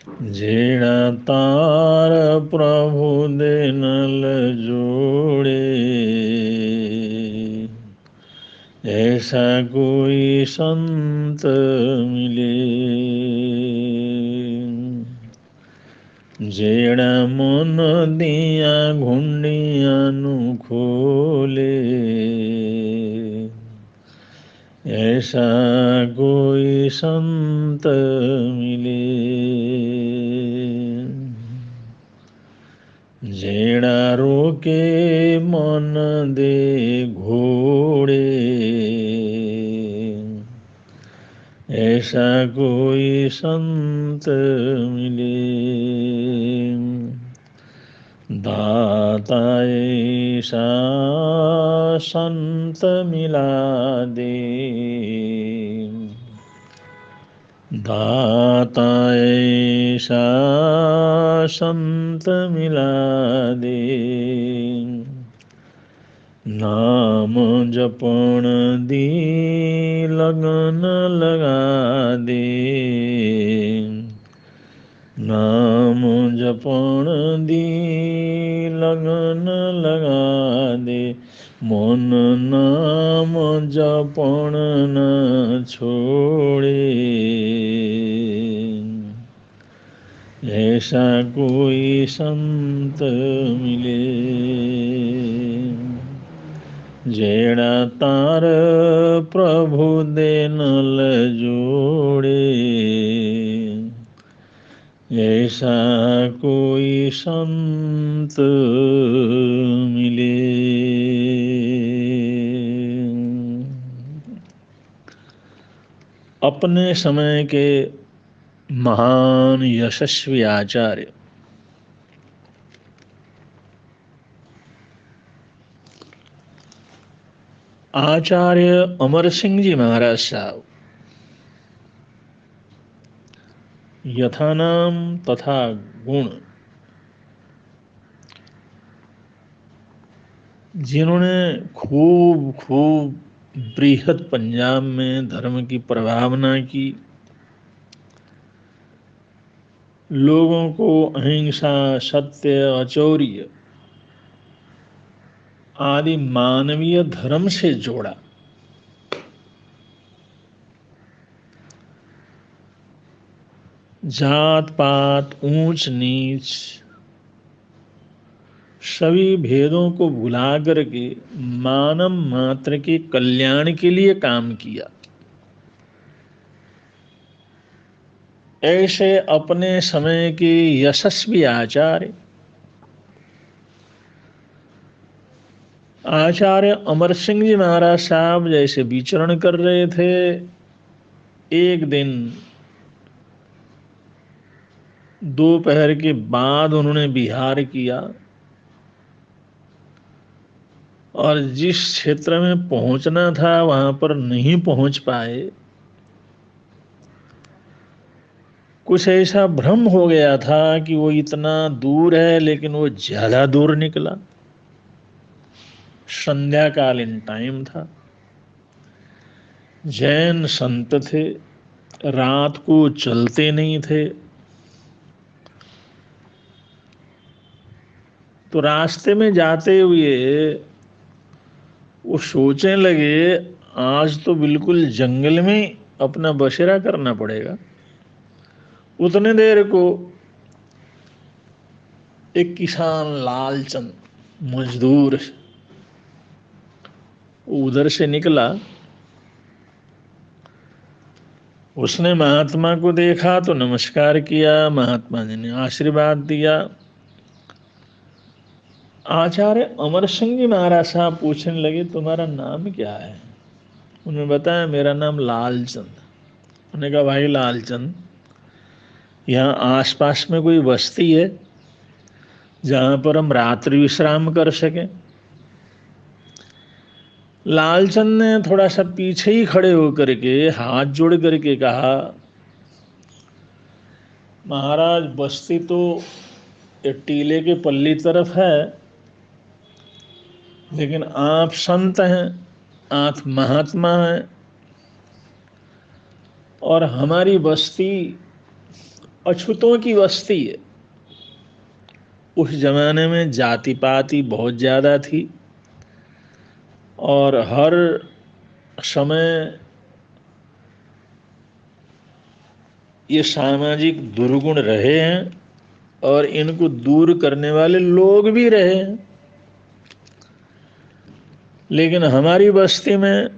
जेड़ा तार प्रभु दे नल जोड़े, ऐसा कोई संत मिले। जेड़ा मन दिया घुंडियां नु खोले, ऐसा कोई संत मिले। जेड़ा रोके मन दे घोड़े, ऐसा कोई संत मिले। दाता ऐसा संत मिला दे, दाता ऐसा संत मिला दे। नाम जपण दी लगन लगा दे, नाम जपण दी लगन लगा दे। मन नाम जपण न छोड़े, ऐसा कोई संत मिले। जेड़ा तार प्रभु दे नल जोड़े, ऐसा कोई संत मिले। अपने समय के महान यशस्वी आचार्य आचार्य अमर सिंह जी महाराज साहब यथानाम तथा गुण, जिन्होंने खूब खूब बृहद पंजाब में धर्म की प्रभावना की, लोगों को अहिंसा, सत्य, अचौर्य आदि मानवीय धर्म से जोड़ा। जात पात, ऊंच नीच सभी भेदों को भुला करके मानव मात्र के कल्याण के लिए काम किया। ऐसे अपने समय के यशस्वी आचार्य आचार्य अमर सिंह जी महाराज साहब जैसे विचरण कर रहे थे, एक दिन दोपहर के बाद उन्होंने विहार किया और जिस क्षेत्र में पहुंचना था वहां पर नहीं पहुंच पाए। कुछ ऐसा भ्रम हो गया था कि वो इतना दूर है, लेकिन वो ज्यादा दूर निकला। संध्याकालीन टाइम था, जैन संत थे, रात को चलते नहीं थे, तो रास्ते में जाते हुए वो सोचने लगे आज तो बिल्कुल जंगल में अपना बसेरा करना पड़ेगा। उतने देर को एक किसान लालचंद मजदूर उधर से निकला। उसने महात्मा को देखा तो नमस्कार किया, महात्मा जी ने आशीर्वाद दिया। आचार्य अमर सिंह जी महाराज साहब पूछने लगे तुम्हारा नाम क्या है? उन्होंने बताया मेरा नाम लालचंद। उन्होंने कहा भाई लालचंद, यहाँ आसपास में कोई बस्ती है जहाँ पर हम रात्रि विश्राम कर सकें? लालचंद ने थोड़ा सा पीछे ही खड़े होकर के हाथ जोड़ करके कहा महाराज बस्ती तो टीले के पल्ली तरफ है, लेकिन आप संत हैं, आप महात्मा हैं और हमारी बस्ती अछूतों की बस्ती है। उस जमाने में जाति पाति बहुत ज़्यादा थी और हर समय ये सामाजिक दुर्गुण रहे हैं और इनको दूर करने वाले लोग भी रहे हैं। लेकिन हमारी बस्ती में,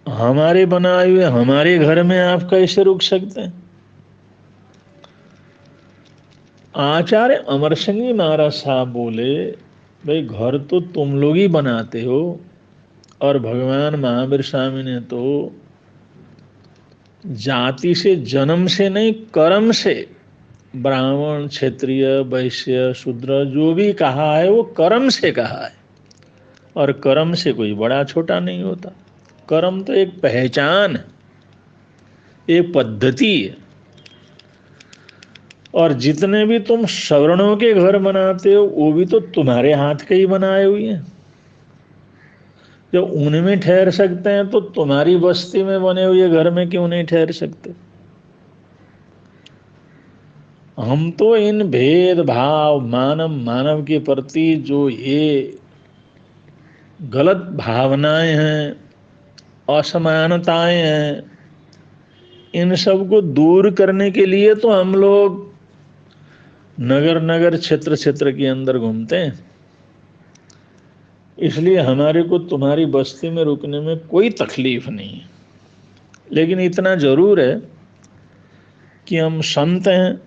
हमारे बनाए हुए हमारे घर में आप कैसे रुक सकते हैं? आचार्य अमर सिंह जी महाराज साहब बोले, भाई घर तो तुम लोग ही बनाते हो और भगवान महावीर स्वामी ने तो जाति से, जन्म से नहीं, कर्म से ब्राह्मण, क्षत्रिय, वैश्य, शूद्र जो भी कहा है वो कर्म से कहा है। और कर्म से कोई बड़ा छोटा नहीं होता। कर्म तो एक पहचान है, एक पद्धति है। और जितने भी तुम सवर्णों के घर बनाते हो वो भी तो तुम्हारे हाथ के ही बनाए हुए हैं। जब उनमें ठहर सकते हैं तो तुम्हारी बस्ती में बने हुए घर में क्यों नहीं ठहर सकते? हम तो इन भेदभाव, मानव के प्रति जो ये गलत भावनाएं हैं, असमानताएं हैं, इन सब को दूर करने के लिए तो हम लोग नगर नगर, क्षेत्र क्षेत्र के अंदर घूमते हैं। इसलिए हमारे को तुम्हारी बस्ती में रुकने में कोई तकलीफ नहीं है। लेकिन इतना जरूर है कि हम संत हैं,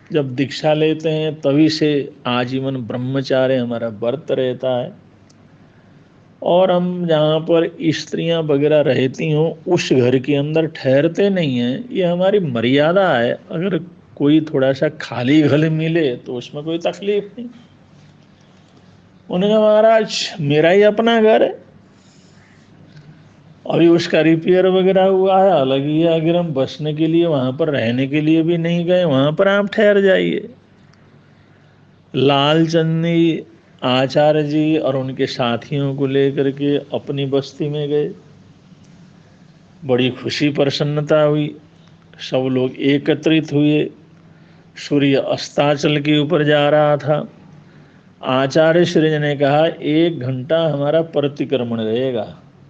जब दीक्षा लेते हैं तभी से आजीवन ब्रह्मचार्य हमारा व्रत रहता है। और हम जहाँ पर स्त्रियाँ वगैरह रहती हों उस घर के अंदर ठहरते नहीं हैं, ये हमारी मर्यादा है। अगर कोई थोड़ा सा खाली घर मिले तो उसमें कोई तकलीफ नहीं। उन्होंने कहा, महाराज मेरा ही अपना घर है, अभी उसका रिपेयर वगैरह हुआ है, अलग ही है। अगर हम बसने के लिए, वहाँ पर रहने के लिए भी नहीं गए, वहाँ पर आप ठहर जाइए। लालचंद आचार्य जी और उनके साथियों को लेकर के अपनी बस्ती में गए। बड़ी खुशी प्रसन्नता हुई, सब लोग एकत्रित हुए। सूर्य अस्ताचल के ऊपर जा रहा था। आचार्य श्री जी ने कहा, 1 घंटा हमारा प्रतिक्रमण रहेगा।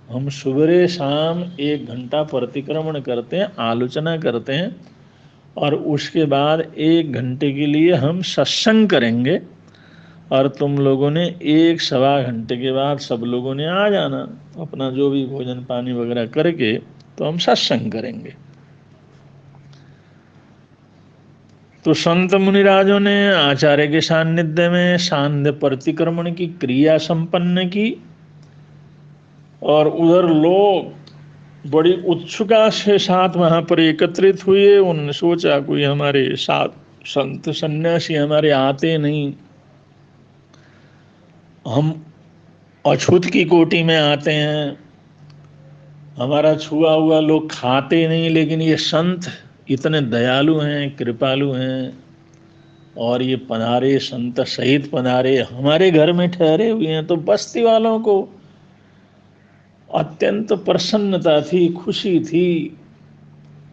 हम सुबह शाम 1 घंटा प्रतिक्रमण करते हैं, आलोचना करते हैं, और उसके बाद 1 घंटे के लिए हम सत्संग करेंगे। और तुम लोगों ने 1 सवा घंटे के बाद सब लोगों ने आ जाना, अपना जो भी भोजन पानी वगैरह करके, तो हम सत्संग करेंगे। तो संत मुनिराजों ने आचार्य के सान्निध्य में सांध्य प्रतिक्रमण की क्रिया संपन्न की। और उधर लोग बड़ी उत्सुकता से साथ वहाँ पर एकत्रित हुए। उन्होंने सोचा कोई हमारे साथ संत सन्यासी हमारे आते नहीं, हम अछूत की कोटि में आते हैं, हमारा छुआ हुआ लोग खाते नहीं, लेकिन ये संत इतने दयालु हैं, कृपालु हैं, और ये पधारे संत सहित पधारे हमारे घर में ठहरे हुए हैं। तो बस्ती वालों को अत्यंत प्रसन्नता थी, खुशी थी।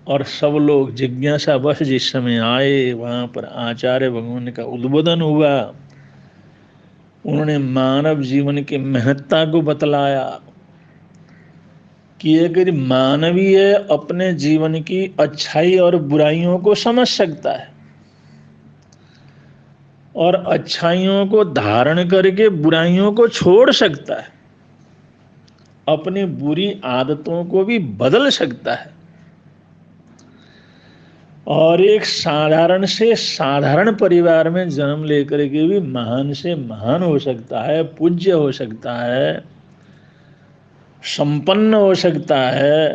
और सब लोग जिज्ञासा बस जिस समय आए, वहाँ पर आचार्य भगवान का उद्बोधन हुआ। उन्होंने मानव जीवन की महत्ता को बतलाया कि अगर मानवीय अपने जीवन की अच्छाई और बुराइयों को समझ सकता है और अच्छाइयों को धारण करके बुराइयों को छोड़ सकता है, अपनी बुरी आदतों को भी बदल सकता है, और एक साधारण से साधारण परिवार में जन्म लेकर के भी महान से महान हो सकता है, पूज्य हो सकता है, संपन्न हो सकता है,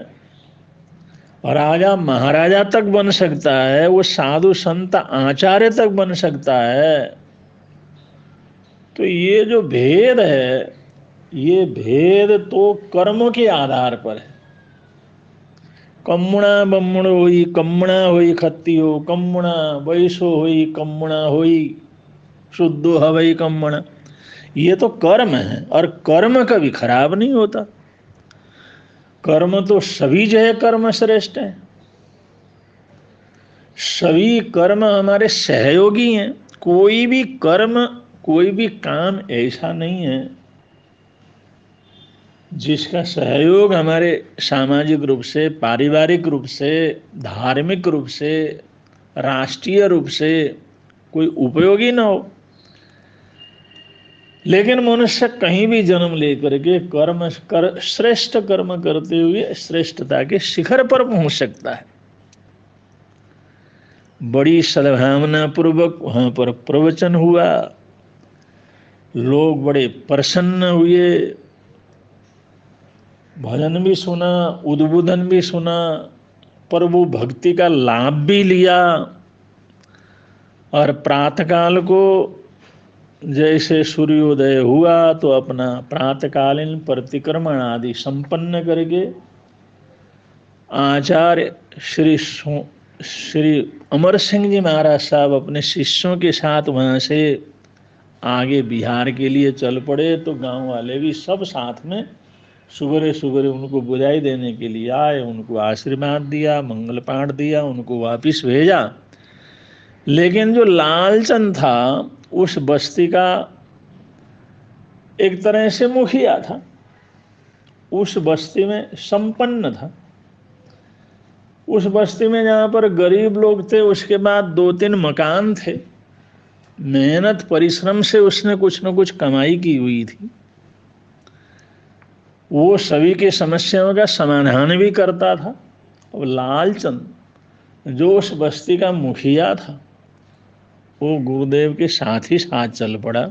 राजा महाराजा तक बन सकता है, वो साधु संत आचार्य तक बन सकता है। तो ये जो भेद है, ये भेद तो कर्म के आधार पर है। कम्मुणा बम्मुण होई, कम्मुणा होई खत्तियो, कम्मुणा वैसो होई, कम्मुणा होई शुद्धो हवई कम्मुणा। ये तो कर्म है, और कर्म कभी खराब नहीं होता। कर्म तो सभी जो है कर्म श्रेष्ठ है। सभी कर्म हमारे सहयोगी हैं। कोई भी कर्म, कोई भी काम ऐसा नहीं है जिसका सहयोग हमारे सामाजिक रूप से, पारिवारिक रूप से, धार्मिक रूप से, राष्ट्रीय रूप से कोई उपयोगी ना हो। लेकिन मनुष्य कहीं भी जन्म लेकर के श्रेष्ठ कर्म करते हुए श्रेष्ठता के शिखर पर पहुंच सकता है। बड़ी सद्भावना पूर्वक वहां पर प्रवचन हुआ, लोग बड़े प्रसन्न हुए, भजन भी सुना, उद्बोधन भी सुना, प्रभु भक्ति का लाभ भी लिया। और प्रातःकाल को जैसे सूर्योदय हुआ तो अपना प्रातःकालीन प्रतिक्रमण आदि संपन्न करके आचार्य श्री अमर सिंह जी महाराज साहब अपने शिष्यों के साथ वहाँ से आगे बिहार के लिए चल पड़े। तो गांव वाले भी सब साथ में सुबह सुबह उनको बधाई देने के लिए आए, उनको आशीर्वाद दिया, मंगल पाठ दिया, उनको वापिस भेजा। लेकिन जो लालचंद था उस बस्ती का एक तरह से मुखिया था, उस बस्ती में संपन्न था। उस बस्ती में जहाँ पर गरीब लोग थे उसके बाद 2-3 मकान थे। मेहनत परिश्रम से उसने कुछ न कुछ कमाई की हुई थी। वो सभी के समस्याओं का समाधान भी करता था। और लालचंद जो उस बस्ती का मुखिया था वो गुरुदेव के साथ ही साथ चल पड़ा।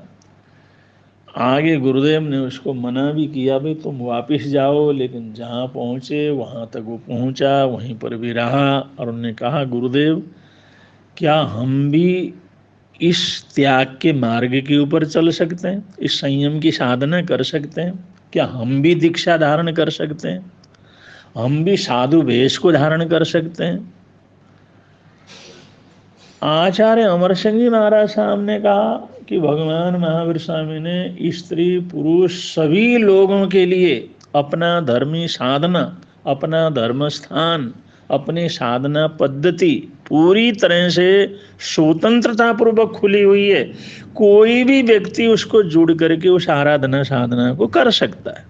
आगे गुरुदेव ने उसको मना भी किया, भाई तुम वापस जाओ, लेकिन जहाँ पहुँचे वहाँ तक वो पहुँचा, वहीं पर भी रहा। और उन्होंने कहा, गुरुदेव क्या हम भी इस त्याग के मार्ग के ऊपर चल सकते हैं, इस संयम की साधना कर सकते हैं? क्या हम भी दीक्षा धारण कर सकते हैं? हम भी साधु वेश को धारण कर सकते हैं? आचार्य अमर सिंह जी महाराज साहब ने कहा कि भगवान महावीर स्वामी ने स्त्री पुरुष सभी लोगों के लिए अपना धर्मी साधना, अपना धर्म स्थान, अपनी साधना पद्धति पूरी तरह से स्वतंत्रता पूर्वक खुली हुई है। कोई भी व्यक्ति उसको जुड़ करके उस आराधना साधना को कर सकता है।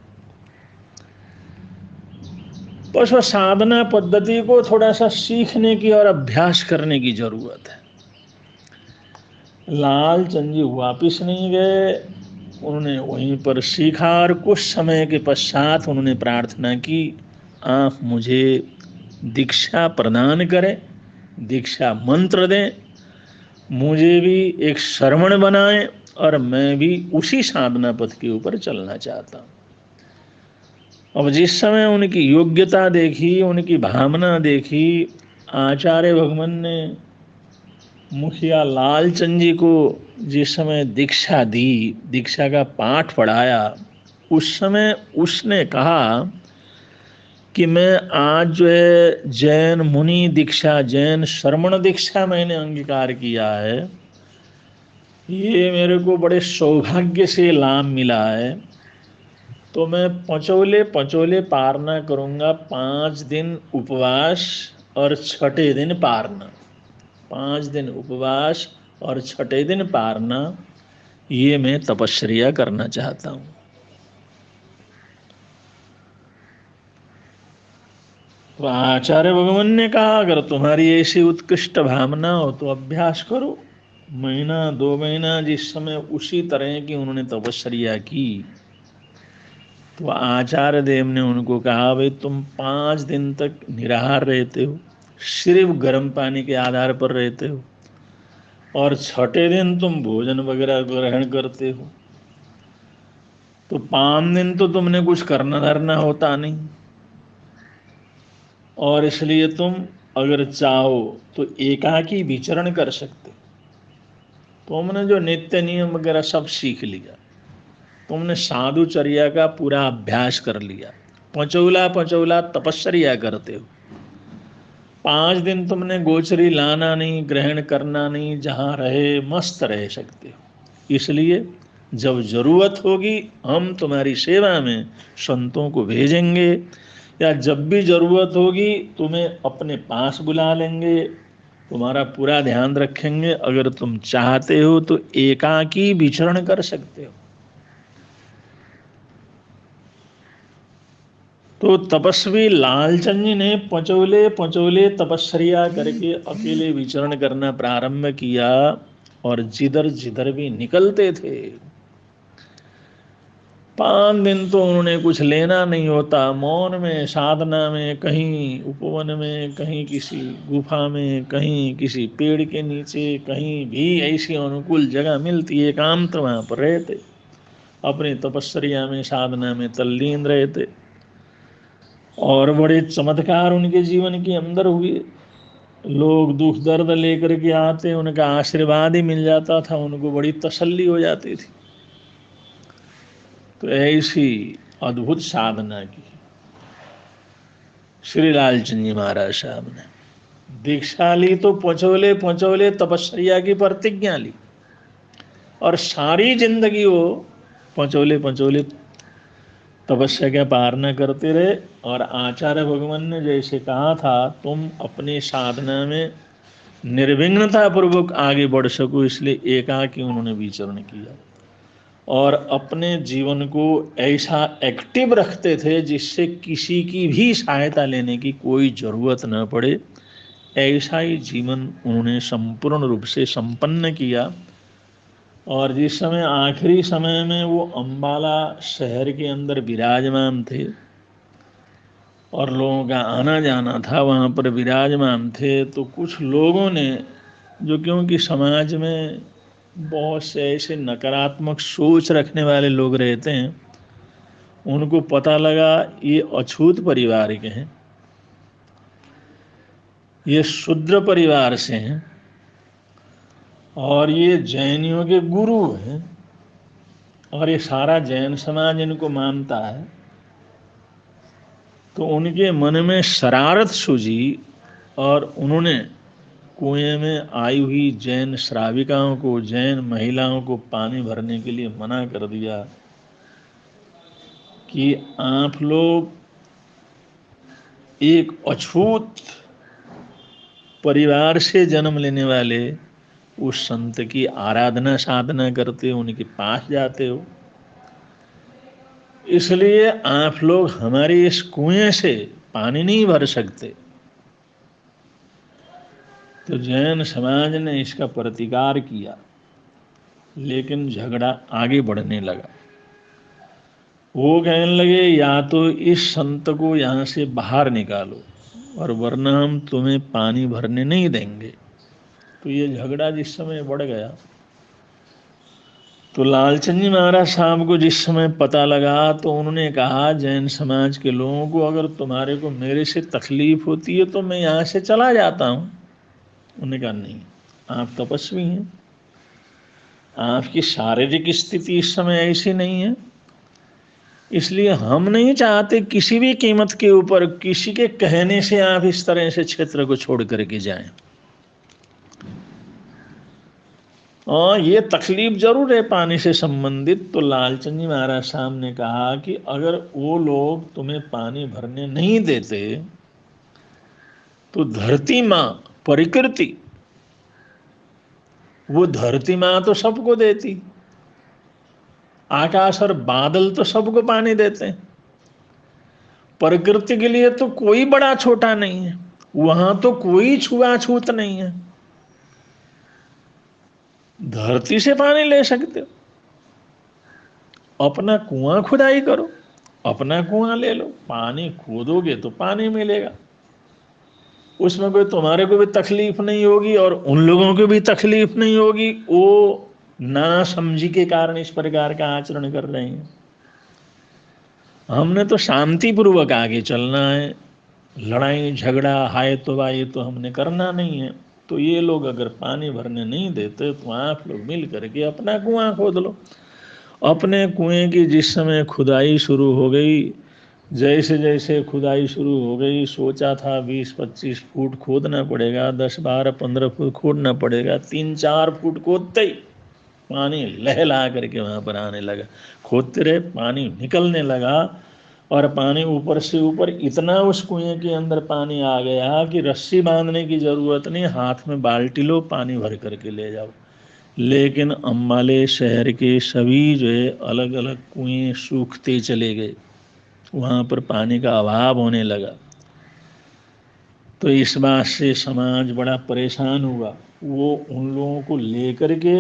बस वह साधना पद्धति को थोड़ा सा सीखने की और अभ्यास करने की जरूरत है। लालचंद जी वापिस नहीं गए, उन्होंने वहीं पर सीखा। और कुछ समय के पश्चात उन्होंने प्रार्थना की, आप मुझे दीक्षा प्रदान करें, दीक्षा मंत्र दें, मुझे भी एक श्रवण बनाएं और मैं भी उसी साधना पथ के ऊपर चलना चाहता हूँ। अब जिस समय उनकी योग्यता देखी, उनकी भावना देखी, आचार्य भगवान ने मुखिया लालचंद जी को जिस समय दीक्षा दी, दीक्षा का पाठ पढ़ाया, उस समय उसने कहा कि मैं आज जो है जैन मुनि दीक्षा, जैन श्रमण दीक्षा मैंने अंगीकार किया है, ये मेरे को बड़े सौभाग्य से लाभ मिला है। तो मैं पचोले पारना करूँगा, 5 दिन उपवास और 6ठे दिन पारना। 5 दिन उपवास और 6ठे दिन पारना, ये मैं तपस्या करना चाहता हूँ। तो आचार्य भगवान ने कहा, अगर तुम्हारी ऐसी उत्कृष्ट भावना हो तो अभ्यास करो। 1-2 महीना जिस समय उसी तरह की उन्होंने तपस्या की, तो आचार्य देव ने उनको कहा, भाई तुम 5 दिन तक निराहार रहते हो, सिर्फ गर्म पानी के आधार पर रहते हो, और 6ठे दिन तुम भोजन वगैरह ग्रहण करते हो, तो 5 दिन तो तुमने कुछ करना धरना होता नहीं, और इसलिए तुम अगर चाहो तो एकाकी विचरण कर सकते। तुमने जो नित्य नियम वगैरह सब सीख लिया, तुमने साधुचर्या का पूरा अभ्यास कर लिया, पचौला तपस्या करते हो। 5 दिन तुमने गोचरी लाना नहीं, ग्रहण करना नहीं, जहाँ रहे मस्त रह सकते हो। इसलिए जब जरूरत होगी हम तुम्हारी सेवा में संतों को भेजेंगे, या जब भी जरूरत होगी तुम्हें अपने पास बुला लेंगे, तुम्हारा पूरा ध्यान रखेंगे। अगर तुम चाहते हो तो एकाकी विचरण कर सकते हो। तो तपस्वी लालचंद जी ने पचौले पचौले तपस्या करके अकेले विचरण करना प्रारंभ किया, और जिधर जिधर भी निकलते थे 5 दिन तो उन्होंने कुछ लेना नहीं होता, मौन में, साधना में, कहीं उपवन में, कहीं किसी गुफा में, कहीं किसी पेड़ के नीचे, कहीं भी ऐसी अनुकूल जगह मिलती एकांत वहाँ पर रहते, अपनी तपस्या में, साधना में तल्लीन रहते। और बड़े चमत्कार उनके जीवन के अंदर हुए। लोग दुख दर्द लेकर के आते, उनका आशीर्वाद ही मिल जाता था, उनको बड़ी तसल्ली हो जाती थी। तो ऐसी अद्भुत साधना की श्री लालचंद जी महाराज साहब ने। दीक्षा ली तो पचौले पचौले तपस्या की प्रतिज्ञा ली, और सारी जिंदगी वो पचौले पचौले तपस्या का पालना करते रहे। और आचार्य भगवान ने जैसे कहा था, तुम अपनी साधना में निर्विघ्नता पूर्वक आगे बढ़ सको, इसलिए एकाकी उन्होंने विचरण किया, और अपने जीवन को ऐसा एक्टिव रखते थे जिससे किसी की भी सहायता लेने की कोई ज़रूरत न पड़े। ऐसा ही जीवन उन्होंने संपूर्ण रूप से संपन्न किया। और जिस समय आखिरी समय में वो अम्बाला शहर के अंदर विराजमान थे, और लोगों का आना जाना था, वहाँ पर विराजमान थे, तो कुछ लोगों ने, जो क्योंकि समाज में बहुत से ऐसे नकारात्मक सोच रखने वाले लोग रहते हैं, उनको पता लगा ये अछूत परिवार के हैं, ये शूद्र परिवार से हैं, और ये जैनियों के गुरु हैं, और ये सारा जैन समाज इनको मानता है। तो उनके मन में शरारत सूझी, और उन्होंने कुएं में आई हुई जैन श्राविकाओं को, जैन महिलाओं को पानी भरने के लिए मना कर दिया कि आप लोग एक अछूत परिवार से जन्म लेने वाले उस संत की आराधना साधना करते हो, उनके पास जाते हो, इसलिए आप लोग हमारे इस कुएं से पानी नहीं भर सकते। तो जैन समाज ने इसका प्रतिकार किया, लेकिन झगड़ा आगे बढ़ने लगा। वो कहने लगे, या तो इस संत को यहाँ से बाहर निकालो, और वरना हम तुम्हें पानी भरने नहीं देंगे। तो ये झगड़ा जिस समय बढ़ गया, तो लालचंद जी महाराज साहब को जिस समय पता लगा, तो उन्होंने कहा जैन समाज के लोगों को, अगर तुम्हारे को मेरे से तकलीफ होती है तो मैं यहाँ से चला जाता हूँ। उन्होंने कहा नहीं, आप तपस्वी हैं, आपकी शारीरिक स्थिति इस समय ऐसी नहीं है, इसलिए हम नहीं चाहते किसी भी कीमत के ऊपर किसी के कहने से आप इस तरह से क्षेत्र को छोड़ करके जाएं। और ये तकलीफ जरूर है पानी से संबंधित। तो लालचंद जी महाराज साहब ने कहा कि अगर वो लोग तुम्हें पानी भरने नहीं देते, तो धरती माँ प्रकृति, वो धरती माँ तो सबको देती, आकाश और बादल तो सबको पानी देते हैं, प्रकृति के लिए तो कोई बड़ा छोटा नहीं है, वहां तो कोई छुआछूत नहीं है, धरती से पानी ले सकते हो, अपना कुआं खुदाई करो, अपना कुआं ले लो, पानी खोदोगे तो पानी मिलेगा, उसमें कोई तुम्हारे को भी तकलीफ नहीं होगी और उन लोगों को भी तकलीफ नहीं होगी। वो ना समझी के कारण इस प्रकार का आचरण कर रहे हैं। हमने तो शांति पूर्वक आगे चलना है, लड़ाई झगड़ा हाय तो वाय तो हमने करना नहीं है। तो ये लोग अगर पानी भरने नहीं देते, तो आप लोग मिल करके अपना कुआं खोद लो। अपने कुएं की जिस समय खुदाई शुरू हो गई, जैसे जैसे खुदाई शुरू हो गई, सोचा था 20-25 फुट खोदना पड़ेगा, 10-12-15 फुट खोदना पड़ेगा, 3-4 फुट खोदते ही पानी लहला करके वहाँ पर आने लगा। खोदते रहे, पानी निकलने लगा, और पानी ऊपर से ऊपर इतना उस कुएं के अंदर पानी आ गया कि रस्सी बांधने की जरूरत नहीं, हाथ में बाल्टी लो पानी भर करके ले जाओ। लेकिन अम्बाले शहर के सभी जो है अलग अलग कुएं सूखते चले गए, वहाँ पर पानी का अभाव होने लगा। तो इस बात से समाज बड़ा परेशान हुआ। वो उन लोगों को लेकर के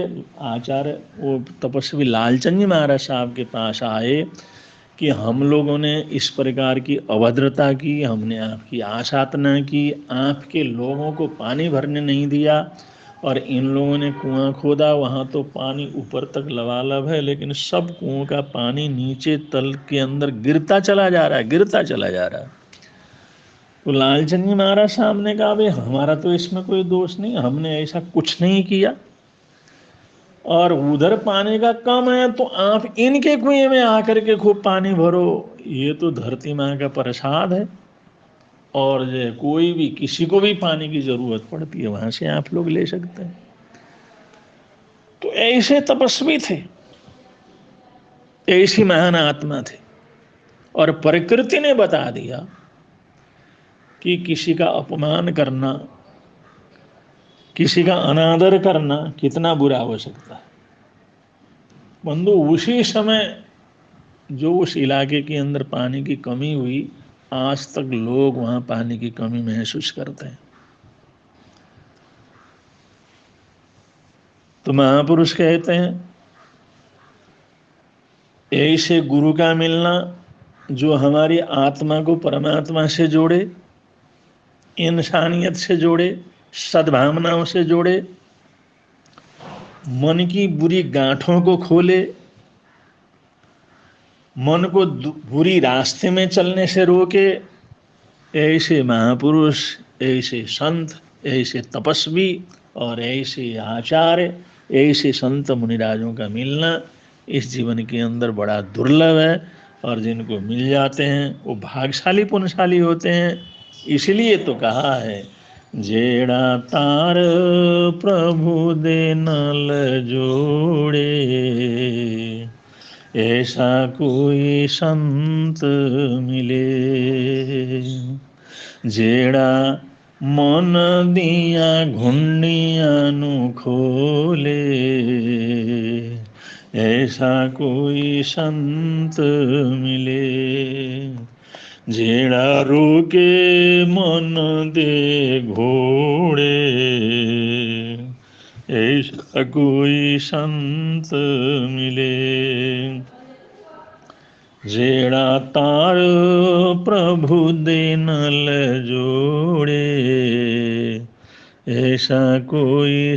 आचार्य वो तपस्वी लालचंद जी महाराज साहब के पास आए कि हम लोगों ने इस प्रकार की अभद्रता की, हमने आपकी आशातना की, आपके लोगों को पानी भरने नहीं दिया, और इन लोगों ने कुआं खोदा, वहाँ तो पानी ऊपर तक लबालब है, लेकिन सब कुओं का पानी नीचे तल के अंदर गिरता चला जा रहा है, गिरता चला जा रहा है। तो लालचंद जी महाराज साहब ने कहा भाई हमारा तो इसमें कोई दोष नहीं, हमने ऐसा कुछ नहीं किया, और उधर पानी का कम है तो आप इनके कुएं में आकर के खूब पानी भरो, ये तो धरती माँ का प्रसाद है। और जो कोई भी किसी को भी पानी की जरूरत पड़ती है वहां से आप लोग ले सकते हैं। तो ऐसे तपस्वी थे, ऐसी महान आत्मा थे। और प्रकृति ने बता दिया कि किसी का अपमान करना, किसी का अनादर करना कितना बुरा हो सकता है। बंधु उसी समय जो उस इलाके के अंदर पानी की कमी हुई, आज तक लोग वहां पानी की कमी महसूस करते हैं। तो महापुरुष कहते हैं ऐसे गुरु का मिलना जो हमारी आत्मा को परमात्मा से जोड़े, इंसानियत से जोड़े, सद्भावनाओं से जोड़े, मन की बुरी गांठों को खोले, मन को बुरी रास्ते में चलने से रोके, ऐसे महापुरुष, ऐसे संत, ऐसे तपस्वी और ऐसे आचार्य, ऐसे संत मुनिराजों का मिलना इस जीवन के अंदर बड़ा दुर्लभ है। और जिनको मिल जाते हैं वो भाग्यशाली पुण्यशाली होते हैं। इसलिए तो कहा है जेड़ा तार प्रभु दे नल जोड़े, ऐसा कोई संत मिले। जेड़ा मन दिया घुंडियां नु खोले, ऐसा कोई संत मिले। जेड़ा रोके मन दे घोड़े, ऐसा कोई संत मिले। जेड़ा तार प्रभु दे नल जोड़े, ऐसा कोई